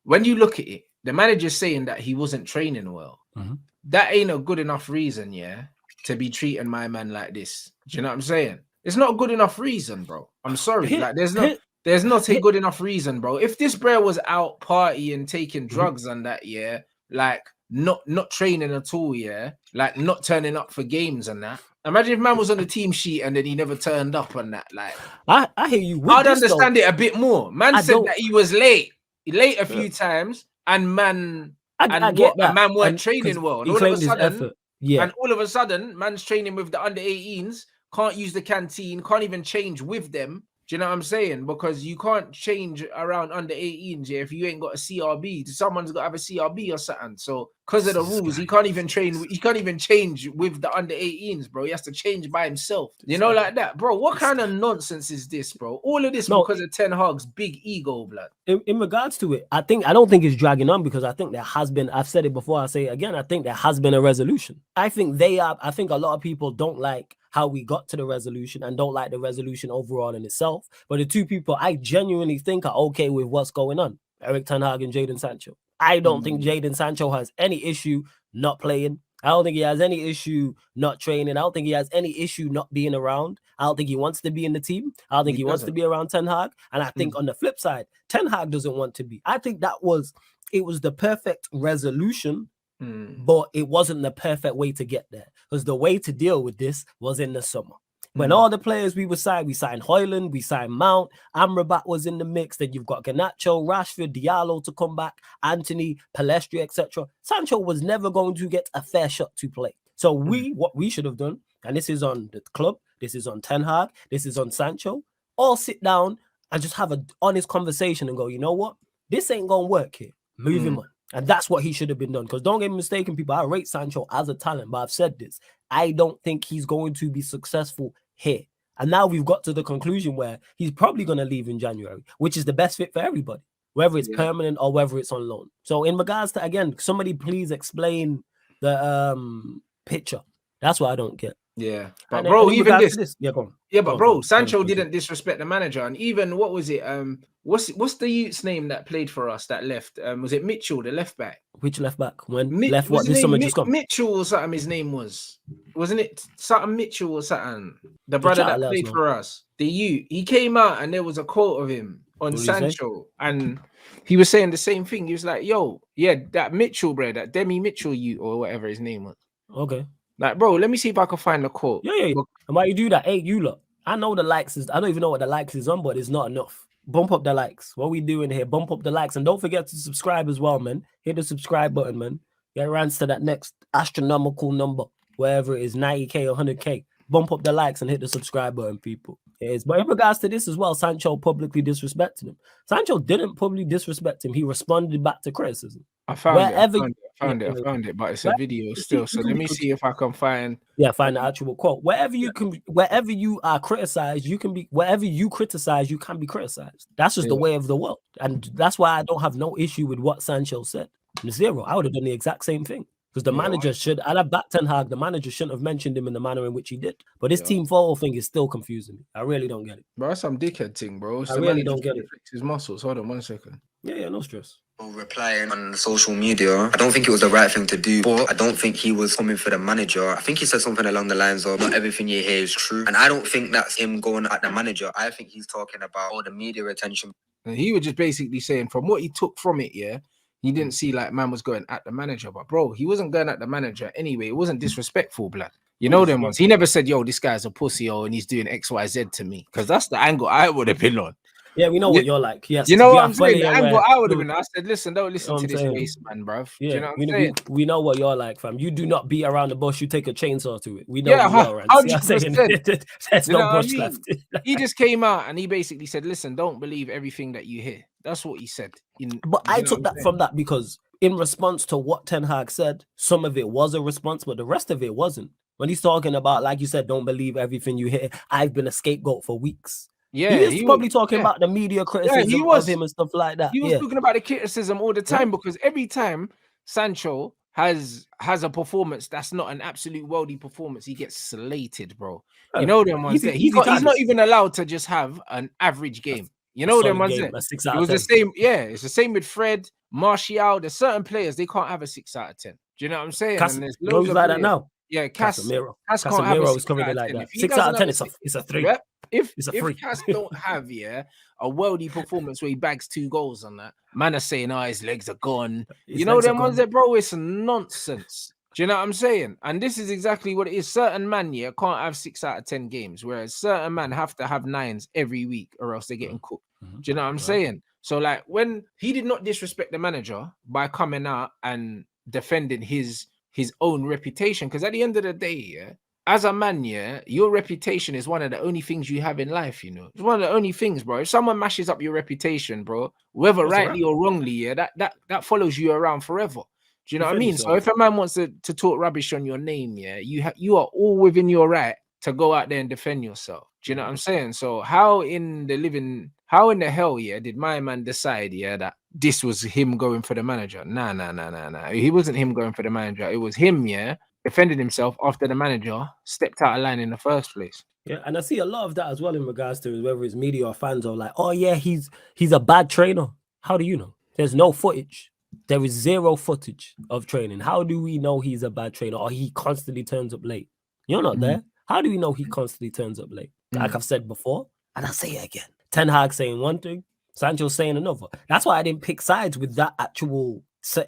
when you look at it, the manager's saying that he wasn't training well. That ain't a good enough reason, yeah, to be treating my man like this. Do you know what I'm saying? It's not a good enough reason, bro. I'm sorry. Like, there's not a good enough reason, bro. If this bro was out partying, taking drugs and that, yeah, like not training at all, yeah, like not turning up for games and that. Imagine if man was on the team sheet and then he never turned up on that. Like, I hear you. I'd understand it a bit more. Man said that he was late a few times, and man. I get that. Man weren't training well. And he claimed his effort. Yeah. And all of a sudden, man's training with the under 18s, can't use the canteen, can't even change with them. Do you know what I'm saying? Because you can't change around under 18s, yeah, if you ain't got a CRB. Someone's got to have a CRB or something. So because of the rules, he can't even change with the under 18s, bro. He has to change by himself. You know, like that. Bro, what kind of nonsense is this, bro? All of this because of Ten Hag's big ego, blood. In regards to it, I don't think it's dragging on, because I think there has been, I've said it before, I say it again, I think there has been a resolution. I think a lot of people don't like how we got to the resolution and don't like the resolution overall in itself. But the two people I genuinely think are okay with what's going on, Erik ten Hag and Jadon Sancho. I don't think Jadon Sancho has any issue not playing. I don't think he has any issue not training. I don't think he has any issue not being around. I don't think he wants to be in the team. I don't think he wants to be around Ten Hag. And I think on the flip side, Ten Hag doesn't want to be. I think it was the perfect resolution, but it wasn't the perfect way to get there. Because the way to deal with this was in the summer. When all the players we signed Højlund, we signed Mount, Amrabat was in the mix. Then you've got Garnacho, Rashford, Diallo to come back, Anthony, Palestri, etc. Sancho was never going to get a fair shot to play. So what we should have done, and this is on the club, this is on Ten Hag, this is on Sancho, all sit down and just have an honest conversation and go, you know what? This ain't going to work here. Move him on. And that's what he should have been done. Because don't get me mistaken, people, I rate Sancho as a talent, but I've said this. I don't think he's going to be successful here. And now we've got to the conclusion where he's probably going to leave in January, which is the best fit for everybody, whether it's permanent or whether it's on loan. So in regards to, again, somebody please explain the picture. That's what I don't get. Yeah, but bro, even this. Yeah, go on. Yeah, but bro, Sancho didn't disrespect the manager, and even what was it? What's the youth's name that played for us that left? Was it Mitchell, the left back? Which left back? Left what this summer just gone? Mitchell or something. His name wasn't it something Mitchell or something? The brother that played for us, the youth. He came out and there was a quote of him on Sancho, and he was saying the same thing. He was like, "Yo, yeah, that Mitchell, bro, that Demi Mitchell youth or whatever his name was." Okay. Like, bro, let me see if I can find the quote. Yeah. And why you do that? Hey, you look. I know the likes is. I don't even know what the likes is on, but it's not enough. Bump up the likes. What we doing here? Bump up the likes, and don't forget to subscribe as well, man. Hit the subscribe button, man. Get Rants to that next astronomical number, wherever it is, 90K or 100K. Bump up the likes and hit the subscribe button, people. It is. But in regards to this as well, Sancho publicly disrespected him. Sancho didn't publicly disrespect him. He responded back to criticism. I found it, but it's a video still. So let me see if I can find. Yeah, find the actual quote. Wherever you are criticized, you can be. Wherever you criticize, you can be criticized. That's just the way of the world, and that's why I don't have no issue with what Sancho said. Zero. I would have done the exact same thing. Because the manager should, I'd have backed Ten Hag, the manager shouldn't have mentioned him in the manner in which he did. But this team photo thing is still confusing me. I really don't get it. Bro, that's some dickhead thing, bro. I really don't get it. His muscles. Hold on 1 second. Yeah, no stress. Replying on social media, I don't think it was the right thing to do, but I don't think he was coming for the manager. I think he said something along the lines of, not everything you hear is true. And I don't think that's him going at the manager. I think he's talking about all the media attention. And he was just basically saying, from what he took from it, he didn't see like man was going at the manager, but bro, he wasn't going at the manager anyway. It wasn't disrespectful, blood. You know them ones. He never said, "Yo, this guy's a pussy," and he's doing XYZ to me, because that's the angle I would have been on. Yeah, we know what you're like. Yes, you know what I'm saying. The angle I would have been. I said, "Listen, don't listen to this waste man, bruv." Yeah, you know what I'm saying? We know what you're like, fam. You do not beat around the bush. You take a chainsaw to it. We know. Yeah, 100%. There's no bush left. He just came out and he basically said, "Listen, don't believe everything that you hear." That's what he said. But I took that from that because in response to what Ten Hag said, some of it was a response, but the rest of it wasn't. When he's talking about, like you said, don't believe everything you hear. I've been a scapegoat for weeks. Yeah, he was probably talking about the media criticism of him and stuff like that. He was talking about the criticism all the time because every time Sancho has a performance that's not an absolute worldy performance, he gets slated, bro. You know them ones there. He's not even allowed to just have an average game. You know them solid ones game, there. a 6 It out of was 10. the same. Yeah, it's the same with Fred, Martial. There's certain players they can't have a 6 out of 10. Do you know what I'm saying? And there's You know loads who's of like that players. now? Yeah, Casemiro. Cass can't have a Casemiro 6 is currently out of like 10. that. If he 6 out doesn't of have 10, a 6, it's a 3. yep. If It's a 3. Cass don't have a worldy performance where he bags 2 goals on that, man are saying, oh, his legs are gone. You know them ones that, bro, it's nonsense. Do you know what I'm saying? And this is exactly what it is. Certain man, yeah, can't have 6 out of 10 games, whereas certain man have to have 9s every week or else they're getting cooked. Do you know what I'm saying? So, like, when he did not disrespect the manager by coming out and defending his own reputation, because at the end of the day, yeah, as a man, yeah, your reputation is one of the only things you have in life, you know. It's one of the only things, bro. If someone mashes up your reputation, bro, whether rightly or wrongly, yeah, that follows you around forever. Do you know what I mean? So if a man wants to talk rubbish on your name, yeah, you are all within your right to go out there and defend yourself. Do you know what I'm saying? So how in the hell, yeah, did my man decide, yeah, that this was him going for the manager? Nah. He wasn't him going for the manager. It was him, yeah, defended himself after the manager stepped out of line in the first place. Yeah, and I see a lot of that as well in regards to whether it's media or fans are like, oh yeah, he's a bad trainer. How do you know? There's no footage. There is 0 footage of training. How do we know he's a bad trainer or he constantly turns up late? You're not there. How do we know he constantly turns up late? Like I've said before, and I'll say it again. Ten Hag saying one thing, Sancho's saying another. That's why I didn't pick sides with that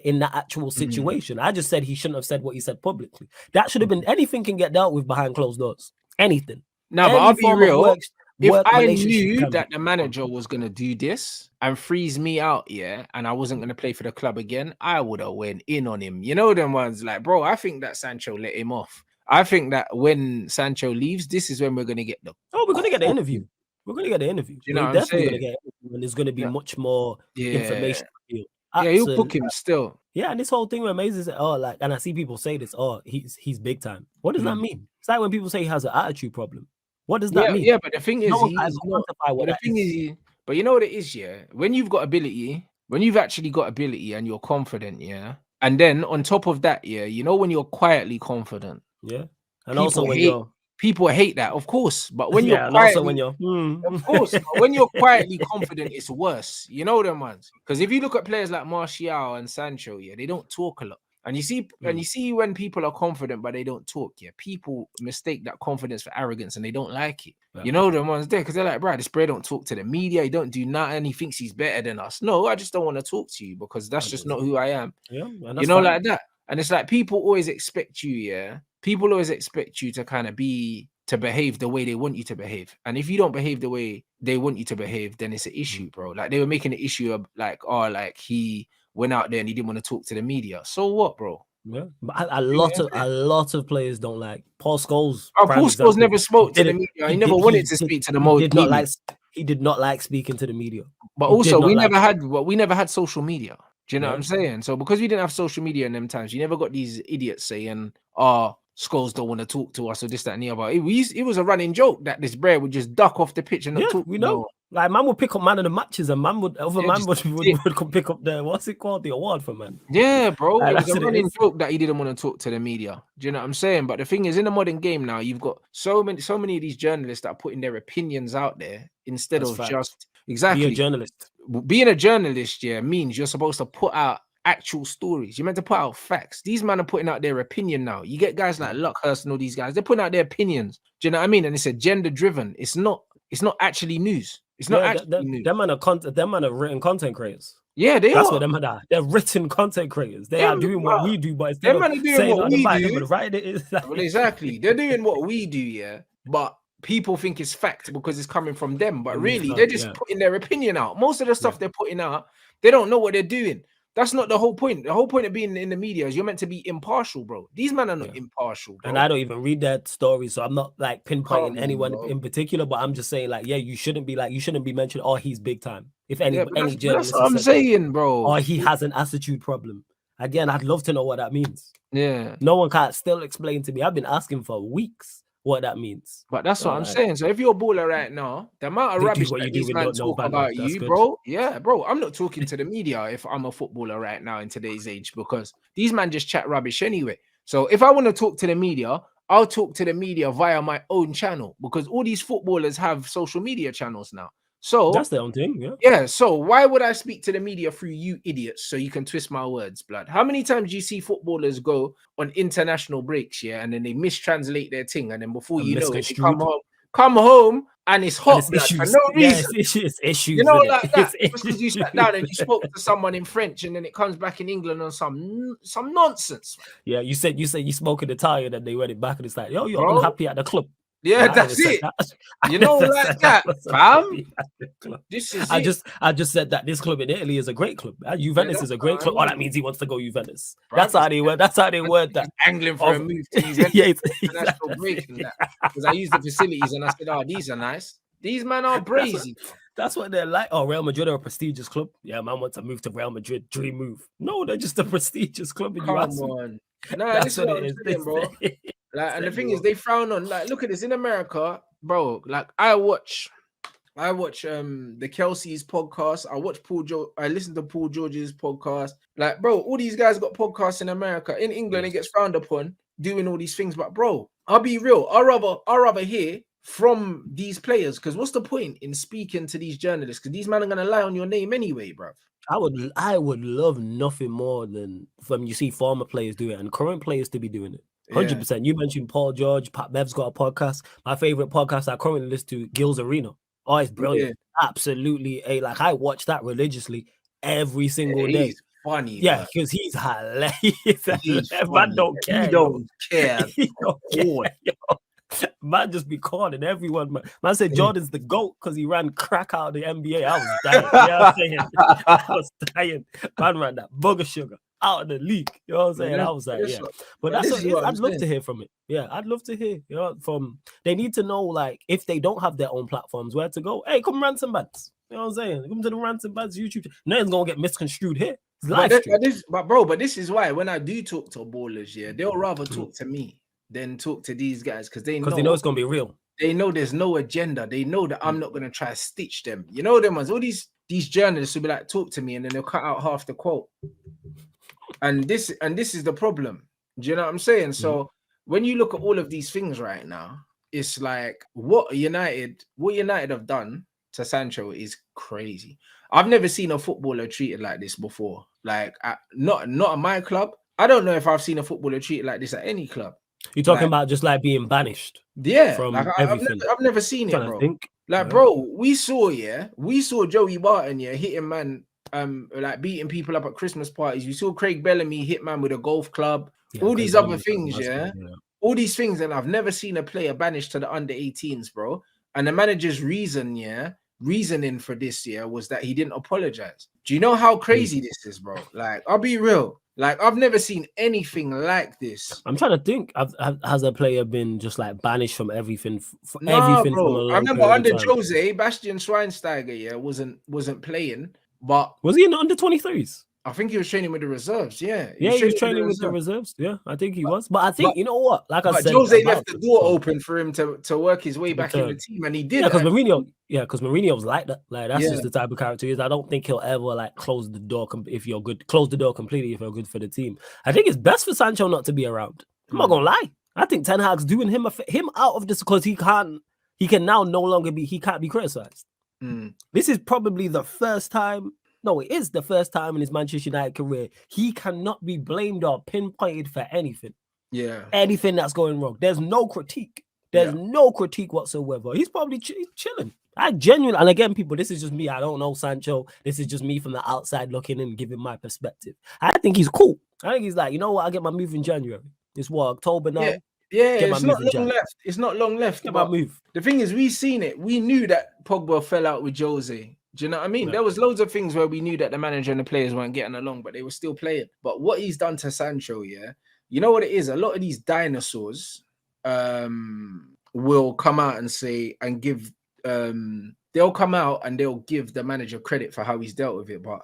in that actual situation. I just said he shouldn't have said what he said publicly. That should have been anything can get dealt with behind closed doors. Anything. No, but I'll be real. If I knew that the manager was going to do this and freeze me out, yeah, and I wasn't going to play for the club again, I would have went in on him. You know them ones like, bro, I think that Sancho let him off. I think that when Sancho leaves, this is when we're going to get the... Oh, we're going to get the interview. We're going to get the interview. You know we're definitely going to get an interview, and there's going to be much more information. Yeah, he'll cook him still. Yeah, and this whole thing amazes it. Oh, like, and I see people say this. Oh, he's big time. What does that mean? It's like when people say he has an attitude problem. What does that mean? Yeah, but the thing is, but you know what it is, yeah. When you've got ability, when you've actually got ability and you're confident, yeah, and then on top of that, yeah, you know when you're quietly confident, yeah, and also when people hate that, of course. But when you're quietly, of course, but when you're quietly confident, it's worse. You know them ones. Because if you look at players like Martial and Sancho, yeah, they don't talk a lot. And you see when people are confident but they don't talk, yeah, people mistake that confidence for arrogance and they don't like it. Yeah. You know them ones there because they're like, bro, this bro don't talk to the media, he don't do nothing, he thinks he's better than us. No, I just don't want to talk to you because that's just not who I am. Yeah, you know, like that. And it's like people always expect you, yeah. People always expect you to kind of behave the way they want you to behave. And if you don't behave the way they want you to behave, then it's an issue, bro. Like they were making an issue of like, oh, like he went out there and he didn't want to talk to the media. So what, bro? Yeah, but a lot of players don't like Paul Scholes. Oh, Paul Scholes never spoke to the media. He never wanted to speak to the media. He did not like speaking to the media. But also, we never had social media. Do you know what I'm saying? So because we didn't have social media in them times, you never got these idiots saying, "Oh, Scholes don't want to talk to us," or this, that, and the other. It was a running joke that this brer would just duck off the pitch and not talk. We know. Like man would pick up man of the matches, and man would come pick up the what's it called, the award for man. Yeah, bro. It was a running joke that he didn't want to talk to the media. Do you know what I'm saying? But the thing is, in the modern game now, you've got so many of these journalists that are putting their opinions out there instead of just exactly be a journalist. Being a journalist, yeah, means you're supposed to put out actual stories. You're meant to put out facts. These men are putting out their opinion now. You get guys like Luckhurst and all these guys. They're putting out their opinions. Do you know what I mean? And it's agenda driven. It's not actually news. It's not actually news. Them man are written content creators. Yeah, they That's are. what them are. They're written content creators. They are doing what we do, but instead of doing what we do, right? Well, exactly. They're doing what we do, yeah. But people think it's fact because it's coming from them. But really, they're just putting their opinion out. Most of the stuff they're putting out, they don't know what they're doing. That's not the whole point. The whole point of being in the media is you're meant to be impartial, bro. These men are not impartial, bro. And I don't even read that story, so I'm not like pinpointing anyone in particular, but I'm just saying like, yeah, you shouldn't be mentioned, oh, he's big time. If any journalist, that's what I'm saying, bro. Or he has an attitude problem. Again, I'd love to know what that means. Yeah. No one can still explain to me. I've been asking for weeks what that means. But that's what I'm saying. So if you're a baller right now, the amount of rubbish that these men talk about you, bro. Yeah, bro. I'm not talking to the media if I'm a footballer right now in today's age because these men just chat rubbish anyway. So if I want to talk to the media, I'll talk to the media via my own channel because all these footballers have social media channels now. So that's their own thing, yeah. Yeah, so why would I speak to the media through you idiots so you can twist my words, blood? How many times do you see footballers go on international breaks, yeah, and then they mistranslate their thing, and then before And you know it, they misconstrued. come home, and it's And hot, it's blood, for issues. no Yeah, reason. it's issues. You know, innit? like that. It's Just because you sat down and you spoke to someone in French, and then it comes back in England on some nonsense. Yeah, you said you spoke in Italian, and they read it back, and it's like, yo, you're Bro. unhappy at the club. Yeah, Nah, I that's never said it. that. You know, like that, fam. This is I just said that this club in Italy is a great club. Juventus is a great club. Oh, that means he wants to go Juventus. That's how they word. That's how they word that. Angling for a move to Juventus. Yeah, international break and that. Because I used the facilities and I said, "Oh, these are nice. These men are brazy." That's what they're like. Oh, Real Madrid are a prestigious club. Yeah, man wants to move to Real Madrid. Dream move. No, they're just a prestigious club. Come on. Nah, this is what I'm saying, bro. Like, and the thing is, they frown on. Like, look at this in America, bro. Like, I watch the Kelsey's podcast. I listen to Paul George's podcast. Like, bro, all these guys got podcasts in America. In England, it gets frowned upon doing all these things. But bro, I'll be real. I'd rather hear from these players, because what's the point in speaking to these journalists? Because these men are gonna lie on your name anyway, bro. I would love nothing more than when you see former players do it and current players to be doing it. 100%. You mentioned Paul George. Pat Bev's got a podcast. My favorite podcast I currently listen to, Gil's Arena. Oh, it's brilliant. Yeah. Absolutely. Like, I watch that religiously every single day. He's funny. Yeah, because he's hilarious. Man don't care. He don't care. He don't care. Man just be calling everyone. Man said Jordan's the GOAT because he ran crack out of the NBA. I was dying. You know what I'm saying? I was dying. Man ran that booger sugar out of the league. You know what I'm saying? I was like, yeah. But that's what it is. I'd love to hear from it. Yeah, I'd love to hear. You know, they need to know, like, if they don't have their own platforms, where to go. Hey, come Rants and Bants. You know what I'm saying? Come to the Rants and Bants YouTube. Nothing's gonna get misconstrued here. It's live stream. But this is why when I do talk to ballers, yeah, they'll rather talk to me than talk to these guys, because they know it's gonna be real. They know there's no agenda. They know that I'm not gonna try to stitch them. You know them ones. All these journalists will be like, talk to me, and then they'll cut out half the quote. And this is the problem. Do you know what I'm saying? So when you look at all of these things right now, it's like what United have done to Sancho is crazy. I've never seen a footballer treated like this before. Like, not at my club. I don't know if I've seen a footballer treated like this at any club. You're talking about just like being banished. Yeah, from like, everything. I've never seen it, bro. Like, bro, we saw Joey Barton, hitting man, like beating people up at Christmas parties. We saw Craig Bellamy hit man with a golf club. All these other things, all these things, and I've never seen a player banished to the under 18s, bro. And the manager's reasoning for this was that he didn't apologize. Do you know how crazy this is, bro? Like, I'll be real. Like, I've never seen anything like this. I'm trying to think. Has a player been just like banished from everything? Everything bro. I remember under Jose, Bastian Schweinsteiger, wasn't playing, but was he in the under 23s? I think he was training with the reserves. He was training with the reserves. Yeah, I think he was. But I think, you know what? Like I said, Jose left the door open for him to work his way back in the team, and he did. Because Mourinho was like that. Like, that's just the type of character he is. I don't think he'll ever like close the door if you're good. Close the door completely if you're good for the team. I think it's best for Sancho not to be around. I'm not gonna lie. I think Ten Hag's doing him out of this because he can't be criticized. This is probably the first time. No, it is the first time in his Manchester United career he cannot be blamed or pinpointed for anything. Yeah, anything that's going wrong. There's no critique. There's no critique whatsoever. He's probably chilling. I genuinely, and again, people, this is just me. I don't know Sancho. This is just me from the outside looking in, giving my perspective. I think he's cool. I think he's like, you know what? I get my move in January. It's October now. Yeah, it's not long left. It's not long left. Get my move. The thing is, we seen it. We knew that Pogba fell out with Jose. Do you know what I mean? There was loads of things where we knew that the manager and the players weren't getting along, but they were still playing. But what he's done to Sancho, you know what it is? A lot of these dinosaurs will come out and say and give they'll come out and they'll give the manager credit for how he's dealt with it. But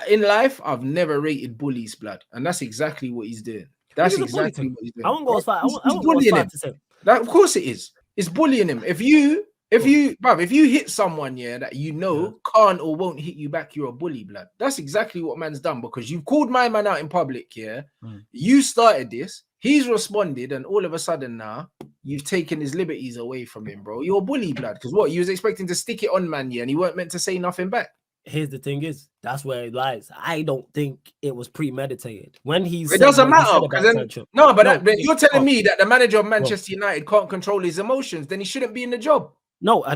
in life, I've never rated bullies, blood, and that's exactly what he's doing. That's exactly what he's doing. I won't go as far. I won't go as far to say that. Of course, it is. It's bullying him. If you hit someone, that you know can't or won't hit you back, you're a bully, blood. That's exactly what man's done, because you've called my man out in public, You started this, he's responded, and all of a sudden now you've taken his liberties away from him, bro. You're a bully, blood. Because what, you was expecting to stick it on man, yeah, and he weren't meant to say nothing back. Here's the thing is, that's where it lies. I don't think it was premeditated. When it doesn't matter. But you're telling me that the manager of Manchester United can't control his emotions, then he shouldn't be in the job. No,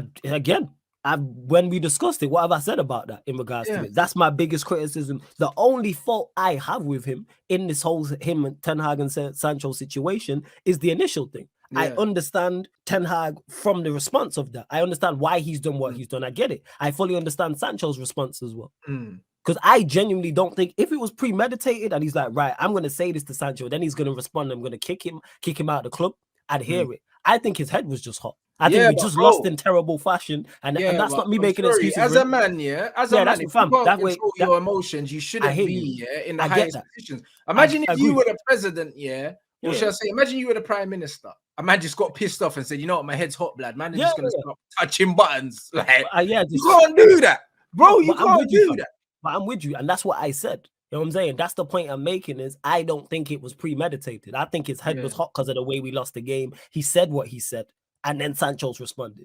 when we discussed it, what have I said about that in regards to it? That's my biggest criticism. The only fault I have with him in this whole him and Ten Hag and Sancho situation is the initial thing. Yeah. I understand Ten Hag from the response of that. I understand why he's done what he's done. I get it. I fully understand Sancho's response as well. Because I genuinely don't think if it was premeditated and he's like, right, I'm going to say this to Sancho, then he's going to respond. I'm going to kick him out of the club. I'd hear it. I think his head was just hot. I think we just lost in terrible fashion, and that's not me making excuses. As a man, if you can't control your emotions, you shouldn't be in the highest positions. Imagine if you were the president, or shall I say, imagine you were the prime minister. A man just got pissed off and said, "You know what, my head's hot, blood. Man, I'm just gonna stop touching buttons." Like, you can't do that, bro. You can't do that. But I'm with you, and that's what I said. You know what I'm saying? That's the point I'm making is I don't think it was premeditated. I think his head was hot because of the way we lost the game. He said what he said, and then Sancho's responded.